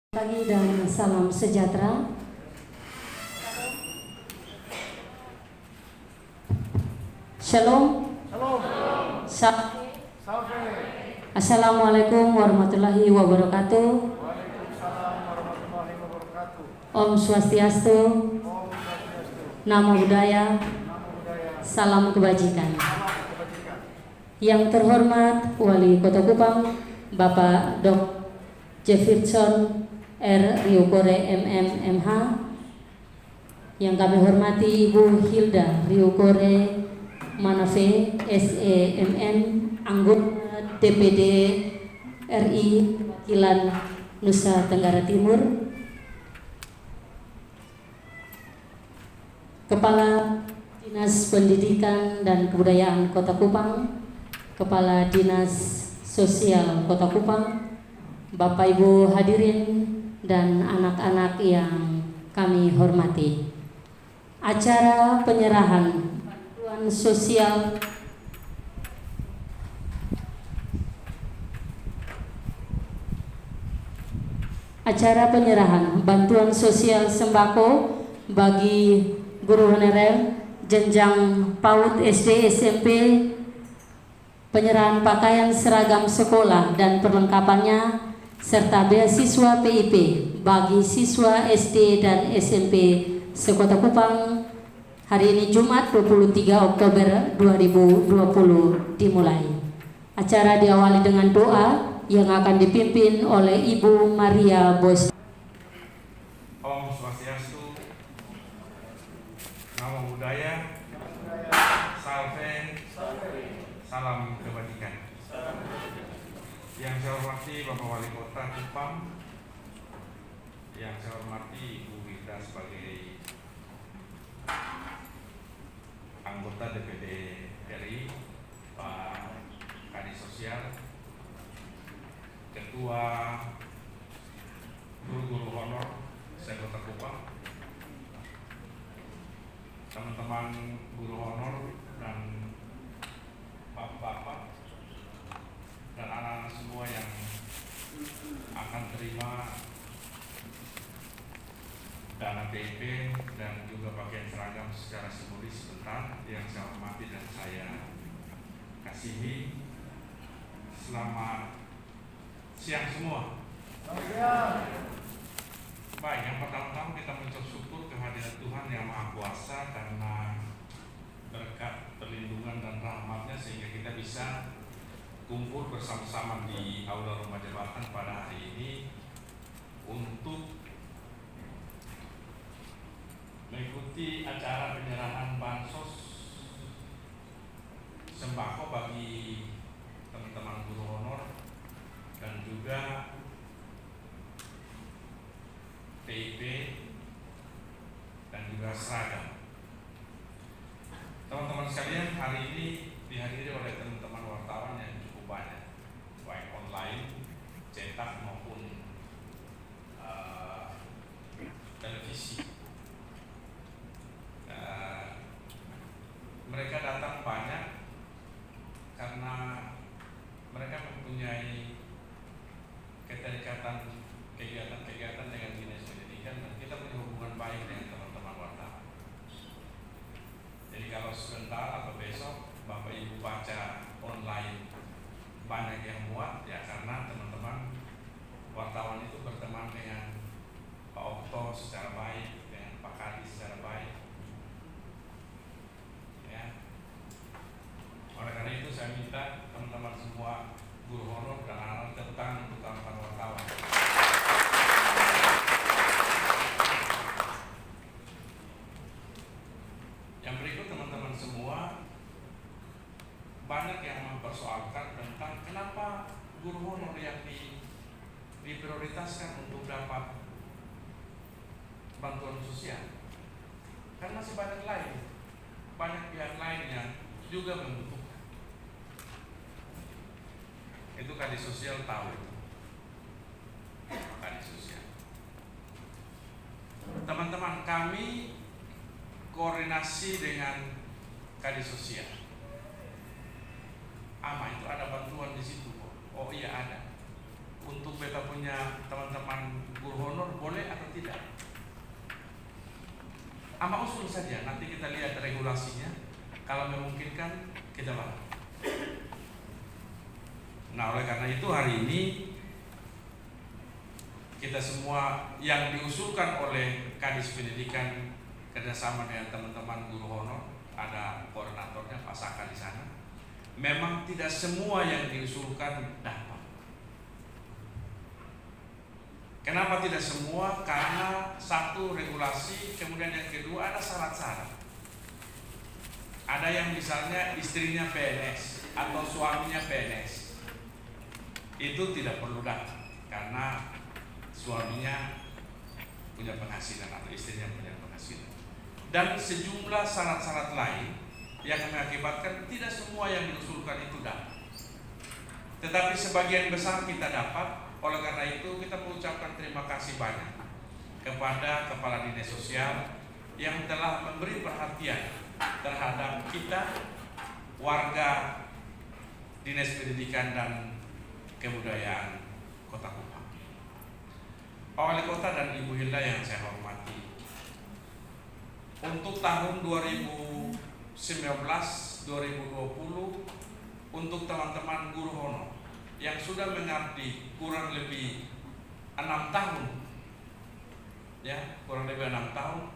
Pagi dan salam sejahtera. Shalom. Assalamualaikum warahmatullahi wabarakatuh. Om Swastiastu. Namo Buddhaya. Salam kebajikan. Yang terhormat Wali Kota Kupang, Bapak Dr. Jefferson R. Ryukore MM.MH, yang kami hormati Ibu Hilda Ryukore Manafe SEMN, anggota DPD RI Wakilan Nusa Tenggara Timur, Kepala Dinas Pendidikan dan Kebudayaan Kota Kupang, Kepala Dinas Sosial Kota Kupang, Bapak Ibu hadirin dan anak-anak yang kami hormati. Acara penyerahan bantuan sosial sembako bagi guru honorer jenjang PAUD, SD, SMP, penyerahan pakaian seragam sekolah dan perlengkapannya, serta beasiswa PIP bagi siswa SD dan SMP sekota Kupang hari ini Jumat 23 Oktober 2020 dimulai. Acara diawali dengan doa yang akan dipimpin oleh Ibu Maria Bos. Om Swastiastu, Namo Buddhaya, Salve, salam kebajikan. Yang saya hormati Bapak Wali Kota Kupang, yang saya hormati Ibu Hilda sebagai anggota DPD RI, Pak Kadis Sosial, Ketua Guru-Guru Honor se-Kota Kupang, teman-teman guru honor dan bapak-bapak dan anak-anak semua yang akan terima dana PIP dan juga pakaian seragam secara simbolis sebentar, yang saya hormati dan saya kasihi. Selamat siang semua. Baik, yang pertama-tama kita mengucap syukur kehadiran Tuhan yang Maha Kuasa karena berkat perlindungan dan rahmat-Nya sehingga kita bisa kumpul bersama-sama di Aula Rumah Jabatan pada hari ini untuk mengikuti acara penyerahan bansos sembako bagi teman-teman guru honor dan juga PIP dan juga seragam. Teman-teman sekalian, hari ini dihadiri oleh teman-teman wartawan yang cukup banyak, baik online, cetak maupun televisi. Mereka datang banyak karena mereka mempunyai keterikatan kegiatan-kegiatan dengan dinas pendidikan, dan kita punya hubungan baik dengan teman-teman wartawan. Jadi kalau sebentar atau besok Bapak Ibu baca online banyak yang muat, ya karena teman-teman wartawan itu berteman dengan Pak Okto secara baik, dengan Pak Kadis secara baik, ya. Oleh karena itu saya minta teman-teman semua guru honor dan anak-anak tepuk tangan untuk teman-teman wartawan. Yang berikut teman-teman semua, banyak yang mempersoalkan tentang kenapa guru honor yang diprioritaskan untuk dapat bantuan sosial, karena masih banyak pihak lain yang juga membutuhkan. Itu Kadis Sosial tahu itu. Kadis Sosial. Teman-teman, kami koordinasi dengan Kadis Sosial. Itu ada bantuan di situ kok. Oh iya ada. Untuk beta punya teman-teman guru ama usul saja, nanti kita lihat regulasinya, kalau memungkinkan kita bantu. Nah, oleh karena itu hari ini kita semua yang diusulkan oleh Kadis Pendidikan kerjasama dengan teman-teman guru honor, ada koordinatornya Pak Saka di sana. Memang tidak semua yang diusulkan dapat. Kenapa tidak semua? Karena satu, regulasi, kemudian yang kedua ada syarat-syarat. Ada yang misalnya istrinya PNS atau suaminya PNS, itu tidak perlu datang karena suaminya punya penghasilan atau istrinya punya penghasilan. Dan sejumlah syarat-syarat lain yang mengakibatkan tidak semua yang diusulkan itu dapat. Tetapi sebagian besar kita dapat. Oleh karena itu kita mengucapkan terima kasih banyak kepada Kepala Dinas Sosial yang telah memberi perhatian terhadap kita, warga Dinas Pendidikan dan Kebudayaan Kota Kupang. Pak Wali Kota dan Ibu Hilda yang saya hormati, untuk tahun 2019-2020 untuk teman-teman guru honor yang sudah mengabdi kurang lebih 6 tahun, ya, kurang lebih 6 tahun,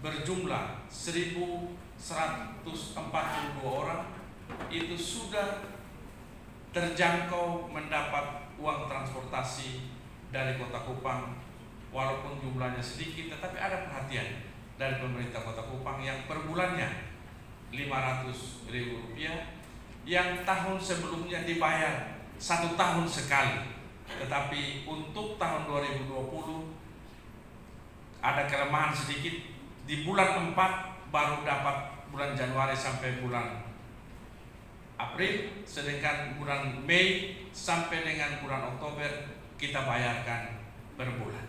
berjumlah 1.142 orang, itu sudah terjangkau mendapat uang transportasi dari Kota Kupang. Walaupun jumlahnya sedikit, tetapi ada perhatian dari pemerintah Kota Kupang yang per bulannya Rp500.000, yang tahun sebelumnya dibayar 1 tahun sekali, tetapi untuk tahun 2020 ada kelemahan sedikit. Di bulan 4 baru dapat, bulan Januari sampai bulan April, sedangkan bulan Mei sampai dengan bulan Oktober kita bayarkan per bulan.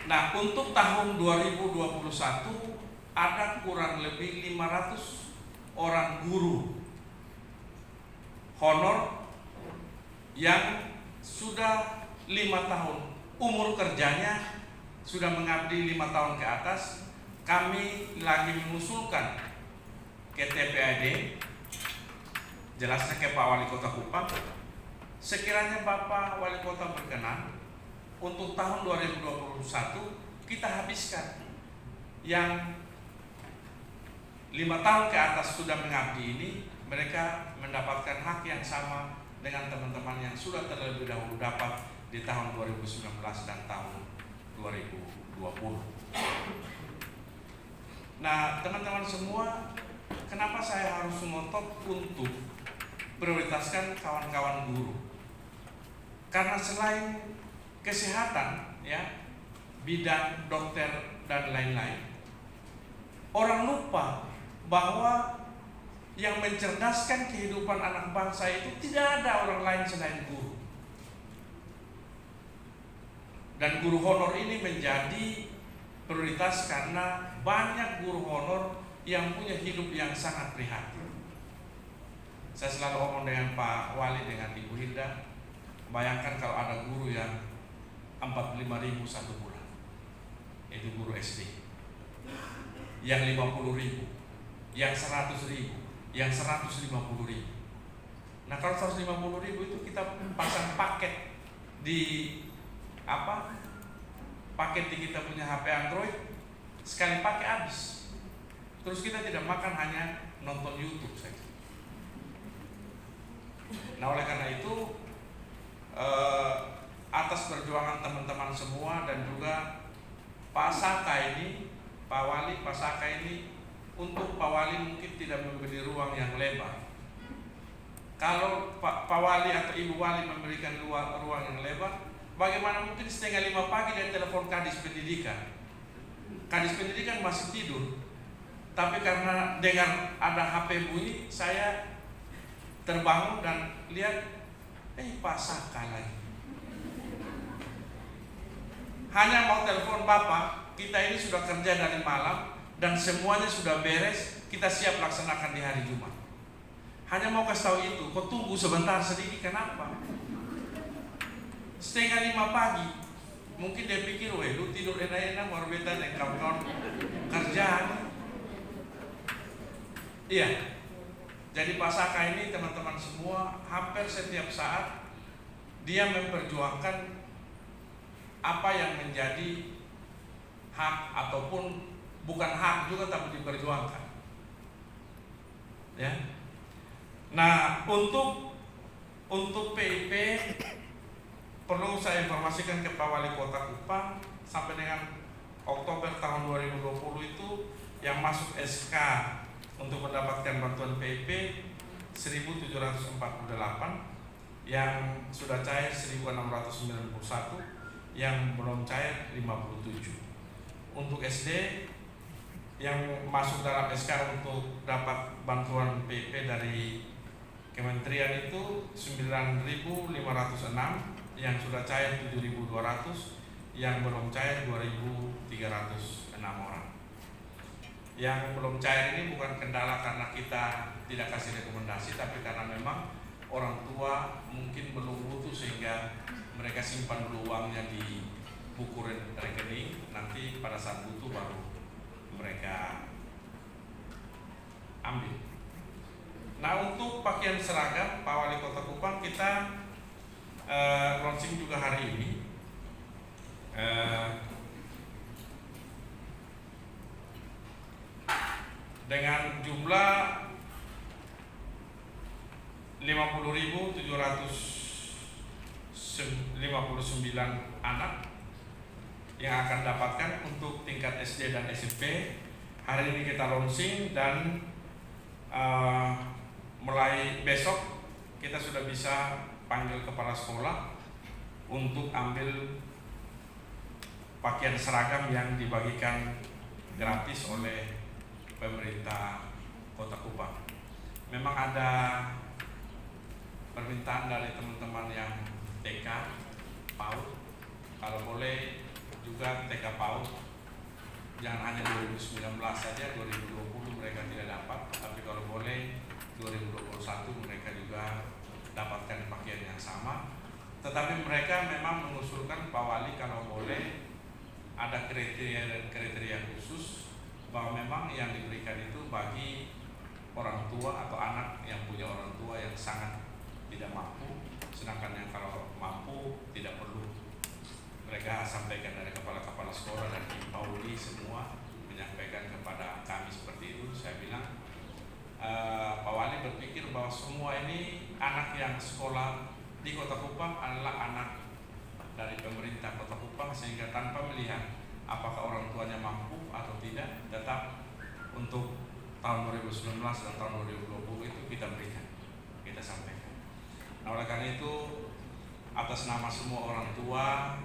Nah, untuk tahun 2021 ada kurang lebih 500 orang guru honor yang sudah 5 tahun umur kerjanya, sudah mengabdi 5 tahun ke atas. Kami lagi mengusulkan ke TPAD, jelasnya ke Pak Wali Kota Kupang, sekiranya Bapak Wali Kota berkenan untuk tahun 2021 kita habiskan yang 5 tahun ke atas sudah mengabdi ini, mereka mendapatkan hak yang sama dengan teman-teman yang sudah terlebih dahulu dapat di tahun 2019 dan tahun 2020. Nah, teman-teman semua, kenapa saya harus ngotot untuk prioritaskan kawan-kawan guru? Karena selain kesehatan, ya, bidan, dokter dan lain-lain, orang lupa bahwa yang mencerdaskan kehidupan anak bangsa itu tidak ada orang lain selain guru. Dan guru honor ini menjadi prioritas karena banyak guru honor yang punya hidup yang sangat prihatin. Saya selalu ngomong dengan Pak Wali, dengan Ibu Hilda, bayangkan kalau ada guru yang 45.000 satu bulan, itu guru SD, yang 50.000, yang 100.000, yang 150.000. Nah, kalau 150.000 itu kita pasang paket di paket di kita punya HP Android, sekali pakai habis. Terus kita tidak makan, hanya nonton YouTube saja. Nah, oleh karena itu atas perjuangan teman-teman semua dan juga Pak Saka ini, Pak Wali, Pak Saka ini, untuk Pak Wali mungkin tidak memberi ruang yang lebar. Kalau Pak Wali atau Ibu Wali memberikan ruang yang lebar, bagaimana mungkin 4:30 pagi dia telepon Kadis Pendidikan? Kadis Pendidikan masih tidur, tapi karena dengar ada HP bunyi, saya terbangun dan lihat, Pak Saka lagi. Hanya mau telepon Bapak, kita ini sudah kerja dari malam dan semuanya sudah beres, kita siap laksanakan di hari Jumat. Hanya mau kasih tahu itu, kau tunggu sebentar sedikit. Kenapa? 4:30 pagi Mungkin dia pikir, weh lu tidur enak-enak baru beta dan kawan-kawan kerjaan. Iya. Jadi Pasaka ini teman-teman semua hampir setiap saat dia memperjuangkan apa yang menjadi hak ataupun bukan hak juga tapi diperjuangkan. Ya. Nah, untuk PIP perlu saya informasikan ke Pak Wali Kota Kupang sampai dengan Oktober tahun 2020 itu yang masuk SK untuk mendapatkan bantuan PIP 1.748, yang sudah cair 1.691, yang belum cair 57. Untuk SD yang masuk dalam SK untuk dapat bantuan PIP dari Kementerian itu 9.506, yang sudah cair 7.200, yang belum cair 2.306 orang. Yang belum cair ini bukan kendala karena kita tidak kasih rekomendasi, tapi karena memang orang tua mungkin belum butuh sehingga mereka simpan dulu uangnya di buku rekening, nanti pada saat butuh baru mereka ambil. Nah, untuk pakaian seragam Pak Wali Kota Kupang kita launching juga hari ini. Dengan jumlah 50.759 anak yang akan dapatkan untuk tingkat SD dan SMP. Hari ini kita launching dan mulai besok kita sudah bisa panggil kepala sekolah untuk ambil pakaian seragam yang dibagikan gratis oleh pemerintah Kota Kupang. Memang ada permintaan dari teman-teman yang TK, PAUD, kalau boleh juga TK PAUD, jangan hanya 2019 saja, 2020 mereka tidak dapat, tapi kalau boleh 2021 mereka juga dapatkan pakaian yang sama. Tetapi mereka memang mengusulkan Pak Wali kalau boleh ada kriteria khusus bahwa memang yang diberikan itu bagi orang tua atau anak yang punya orang tua yang sangat tidak mampu, sedangkan yang kalau mampu tidak perlu. Mereka sampaikan dari kepala-kepala sekolah dan Ibu Pauli semua menyampaikan kepada kami seperti itu. Saya bilang Pak Wali berpikir bahwa semua ini anak yang sekolah di Kota Kupang adalah anak dari pemerintah Kota Kupang, sehingga tanpa melihat apakah orang tuanya mampu atau tidak, tetap untuk tahun 2019 dan tahun 2020 itu kita berikan, kita sampaikan. Nah, oleh karena itu atas nama semua orang tua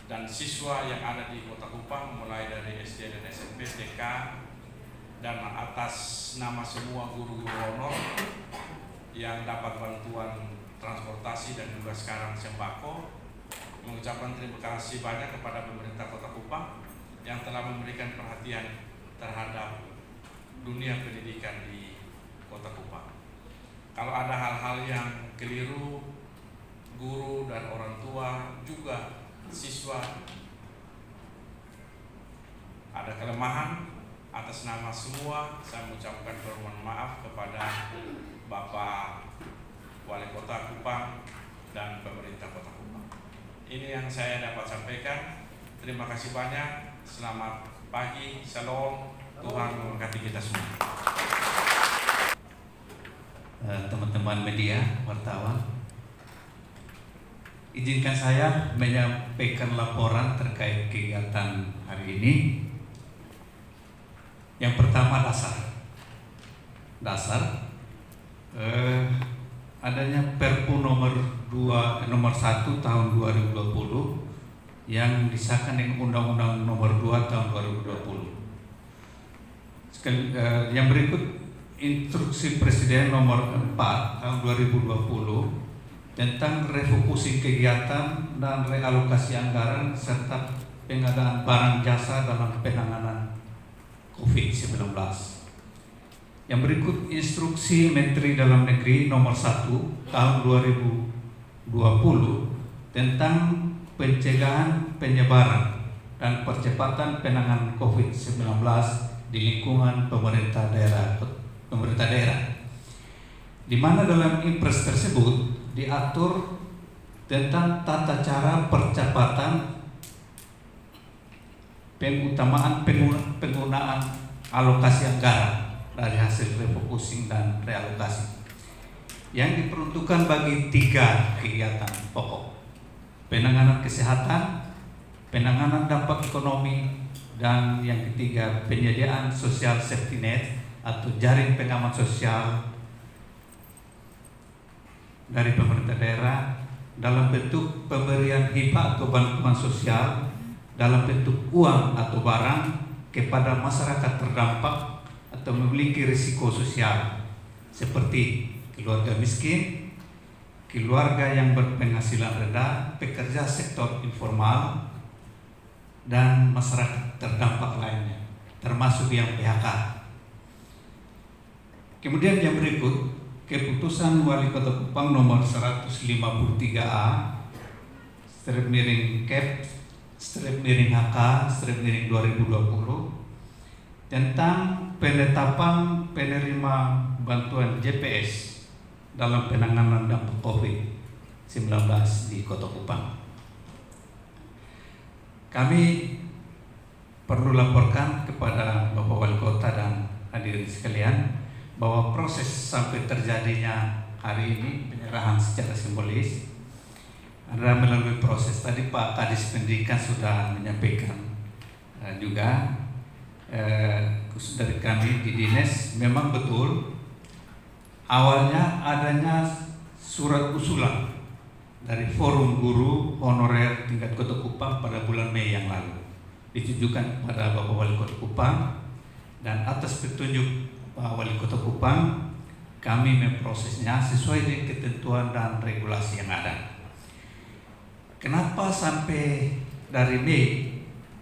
dan siswa yang ada di Kota Kupang mulai dari SD dan SMP, TK, dan atas nama semua guru-guru honor yang dapat bantuan transportasi dan juga sekarang sembako, mengucapkan terima kasih banyak kepada pemerintah Kota Kupang yang telah memberikan perhatian terhadap dunia pendidikan di Kota Kupang. Kalau ada hal-hal yang keliru, guru dan orang tua juga siswa ada kelemahan, atas nama semua saya mengucapkan permohonan maaf kepada Bapak Wali Kota Kupang dan pemerintah Kota Kupang. Ini yang saya dapat sampaikan. Terima kasih banyak. Selamat pagi. Shalom. Tuhan memberkati kita semua. Teman-teman media, wartawan, izinkan saya menyampaikan laporan terkait kegiatan hari ini. Yang pertama dasar adanya Perpu nomor 1 tahun 2020 yang disahkan dengan Undang-Undang nomor 2 tahun 2020. Yang berikut Instruksi Presiden nomor 4 tahun 2020 tentang refocusing kegiatan dan realokasi anggaran serta pengadaan barang jasa dalam penanganan COVID-19. Yang berikut Instruksi Menteri Dalam Negeri nomor 1 tahun 2020 tentang pencegahan penyebaran dan percepatan penanganan COVID-19 di lingkungan pemerintah daerah, di mana dalam Impres tersebut diatur tentang tata cara percepatan pengutamaan penggunaan alokasi anggaran dari hasil refocusing dan realokasi yang diperuntukkan bagi 3 kegiatan pokok: penanganan kesehatan, penanganan dampak ekonomi, dan yang ketiga penyediaan sosial safety net atau jaring pengaman sosial dari pemerintah daerah dalam bentuk pemberian hibah atau bantuan sosial dalam bentuk uang atau barang kepada masyarakat terdampak atau memiliki risiko sosial seperti keluarga miskin, keluarga yang berpenghasilan rendah, pekerja sektor informal, dan masyarakat terdampak lainnya, termasuk yang PHK. Kemudian yang berikut, Keputusan Wali Kota Kupang nomor 153A /Kep/HK/2020 tentang penetapan penerima bantuan JPS dalam penanganan dampak COVID-19 di Kota Kupang. Kami perlu laporkan kepada Bapak Wali Kota dan hadirin sekalian bahwa proses sampai terjadinya hari ini penyerahan secara simbolis adalah melalui proses tadi Pak Kadis Pendidikan sudah menyampaikan juga khusus dari kami di dinas memang betul awalnya adanya surat usulan dari Forum Guru Honorer tingkat Kota Kupang pada bulan Mei yang lalu ditujukan kepada Bapak Wali Kota Kupang, dan atas petunjuk Pak Wali Kota Kupang kami memprosesnya sesuai dengan ketentuan dan regulasi yang ada. Kenapa sampai dari Mei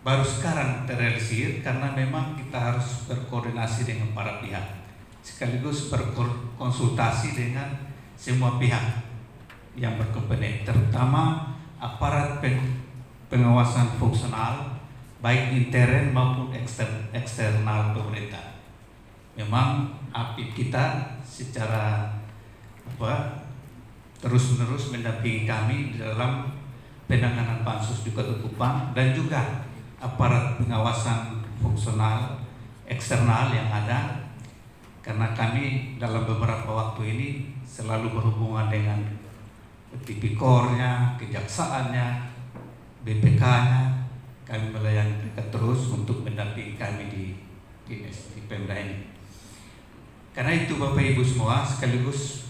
baru sekarang terrealisir? Karena memang kita harus berkoordinasi dengan para pihak sekaligus berkonsultasi dengan semua pihak yang berkompeten, terutama aparat pengawasan fungsional baik intern maupun eksternal pemerintah. Memang APIP kita secara terus-menerus mendampingi kami di dalam penanganan bansos di Kota Kupang, dan juga aparat pengawasan fungsional eksternal yang ada, karena kami dalam beberapa waktu ini selalu berhubungan dengan Tipikor-nya, kejaksaannya, BPK-nya. Kami melayani mereka terus untuk mendampingi kami di Pemda ini. Karena itu Bapak Ibu semua, sekaligus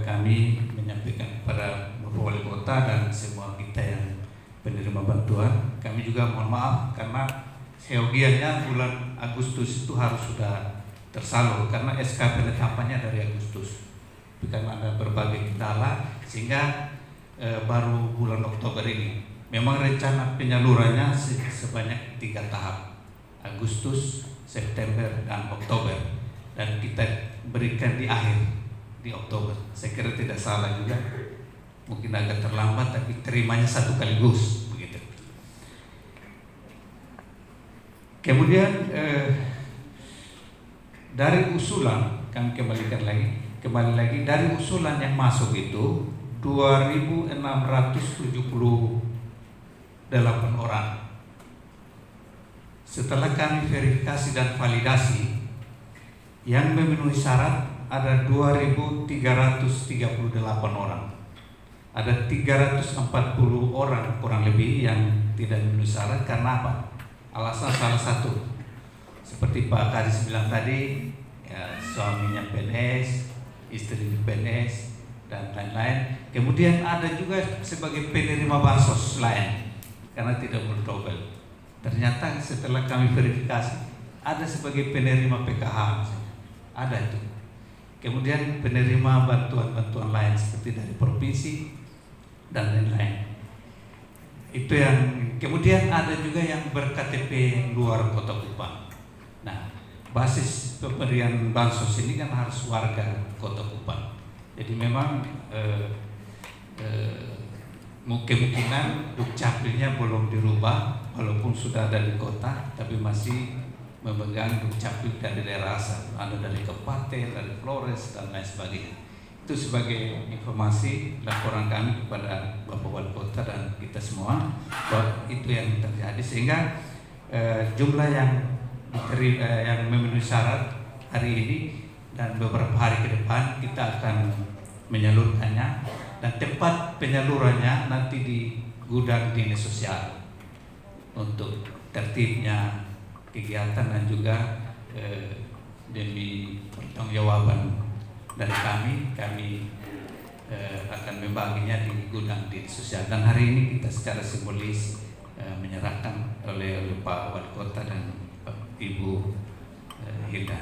kami menyampaikan kepada Bapak Wali Kota dan semua kita yang penerima bantuan, kami juga mohon maaf karena seyogianya bulan Agustus itu harus sudah tersalur karena SK penetapannya dari Agustus. Karena ada berbagai kendala sehingga baru bulan Oktober ini. Memang rencana penyalurannya sebanyak 3 tahap, Agustus, September, dan Oktober, dan kita berikan di akhir di Oktober. Saya kira tidak salah juga, mungkin agak terlambat tapi terimanya satu kaligus begitu. Kemudian dari usulan kami kembali lagi dari usulan yang masuk itu 2.678 orang. Setelah kami verifikasi dan validasi, yang memenuhi syarat ada 2.338 orang. Ada 340 orang kurang lebih yang tidak memenuhi syarat karena apa? Alasan salah satu, seperti Pak Kadis bilang tadi, ya, suaminya PNS, istri PNS, dan lain-lain. Kemudian ada juga sebagai penerima bansos lain karena tidak bertobel. Ternyata setelah kami verifikasi ada sebagai penerima PKH, ada itu. Kemudian penerima bantuan-bantuan lain seperti dari provinsi dan lain-lain. Itu yang kemudian ada juga yang ber-KTP luar Kota Kupang. Nah, basis pemberian bansos ini kan harus warga Kota Kupang. Jadi memang kemungkinan dukcapilnya belum dirubah, walaupun sudah ada di kota, tapi masih memegang dukcapil dari daerah asal, ada dari Kabupaten, dari Flores dan lain sebagainya. Itu sebagai informasi laporan kami kepada Bapak Wali Kota dan kita semua bahwa itu yang terjadi, sehingga jumlah yang memenuhi syarat hari ini dan beberapa hari ke depan kita akan menyalurkannya, dan tempat penyalurannya nanti di gudang dinas sosial untuk tertibnya kegiatan dan juga demi pertanggungjawaban dari kami akan membaginya di gudang dinas sosial. Dan hari ini kita secara simbolis menyerahkan oleh Pak Wali Kota dan Ibu Hilda.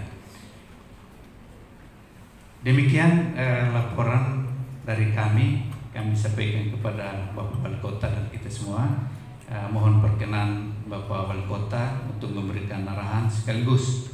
Demikian laporan dari kami sampaikan kepada Bapak Wali Kota dan kita semua. Mohon perkenan Bapak Wali Kota untuk memberikan arahan sekaligus